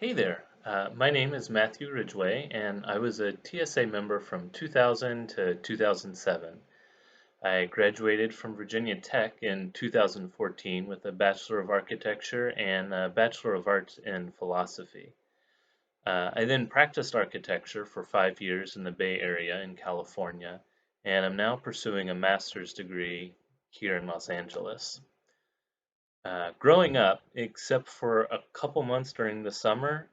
Hey there, my name is Matthew Ridgeway, and I was a TSA member from 2000 to 2007. I graduated from Virginia Tech in 2014 with a Bachelor of Architecture and a Bachelor of Arts in Philosophy. I then practiced architecture for 5 years in the Bay Area in California, and I'm now pursuing a master's degree here in Los Angeles. Growing up, except for a couple months during the summer,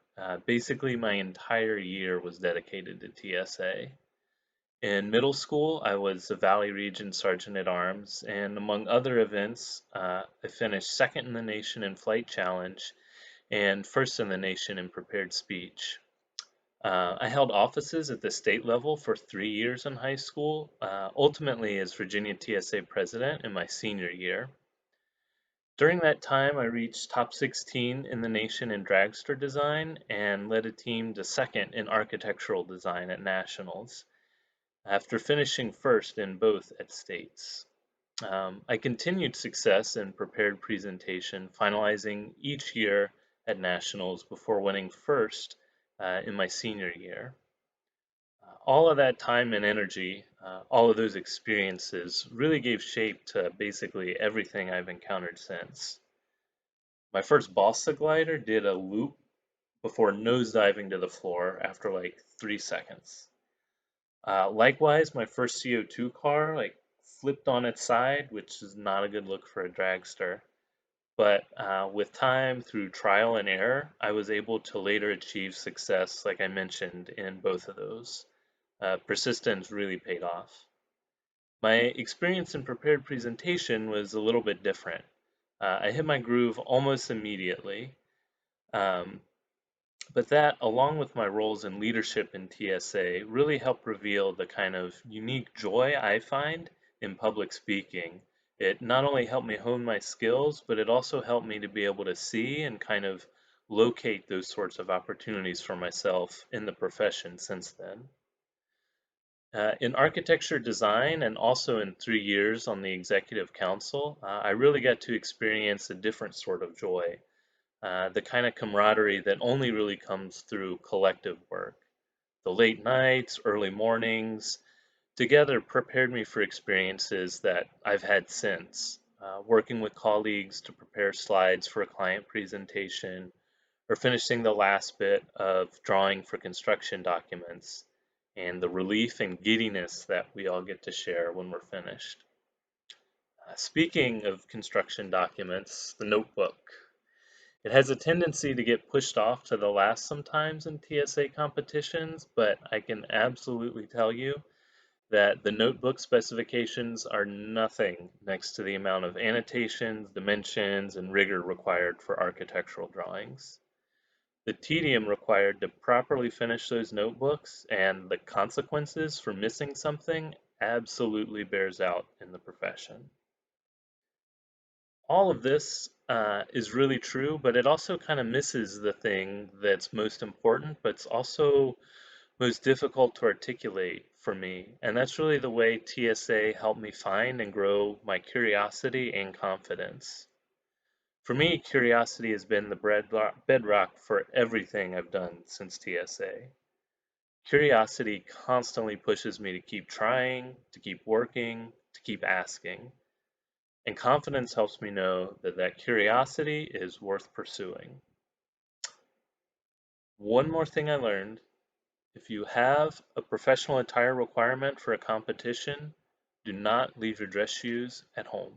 basically my entire year was dedicated to TSA. In middle school, I was the Valley Region Sergeant at Arms, and among other events, I finished second in the nation in Flight Challenge and first in the nation in Prepared Speech. I held offices at the state level for 3 years in high school, ultimately as Virginia TSA President in my senior year. During that time, I reached top 16 in the nation in dragster design and led a team to second in architectural design at nationals, after finishing first in both at states. I continued success in prepared presentation, finalizing each year at nationals before winning first in my senior year. All of that time and energy, all of those experiences really gave shape to basically everything I've encountered since. My first balsa glider did a loop before nosediving to the floor after like 3 seconds. Likewise, my first CO2 car flipped on its side, which is not a good look for a dragster. But with time, through trial and error, I was able to later achieve success, like I mentioned, in both of those. Persistence really paid off. My experience in prepared presentation was a little bit different. I hit my groove almost immediately. Um, but that, along with my roles in leadership in TSA, really helped reveal the kind of unique joy I find in public speaking. It not only helped me hone my skills, but it also helped me to be able to see and kind of locate those sorts of opportunities for myself in the profession since then. In architecture design and also in 3 years on the executive council, I really got to experience a different sort of joy, the kind of camaraderie that only really comes through collective work. The late nights, early mornings, together prepared me for experiences that I've had since. Working with colleagues to prepare slides for a client presentation, or finishing the last bit of drawing for construction documents, and the relief and giddiness that we all get to share when we're finished. Speaking of construction documents, the notebook. It has a tendency to get pushed off to the last sometimes in TSA competitions, but I can absolutely tell you that the notebook specifications are nothing next to the amount of annotations, dimensions, and rigor required for architectural drawings. The tedium required to properly finish those notebooks and the consequences for missing something absolutely bears out in the profession. All of this is really true, but it also kind of misses the thing that's most important, but it's also most difficult to articulate for me. And that's really the way TSA helped me find and grow my curiosity and confidence. For me, curiosity has been the bedrock for everything I've done since TSA. Curiosity constantly pushes me to keep trying, to keep working, to keep asking. And confidence helps me know that that curiosity is worth pursuing. One more thing I learned: if you have a professional attire requirement for a competition, do not leave your dress shoes at home.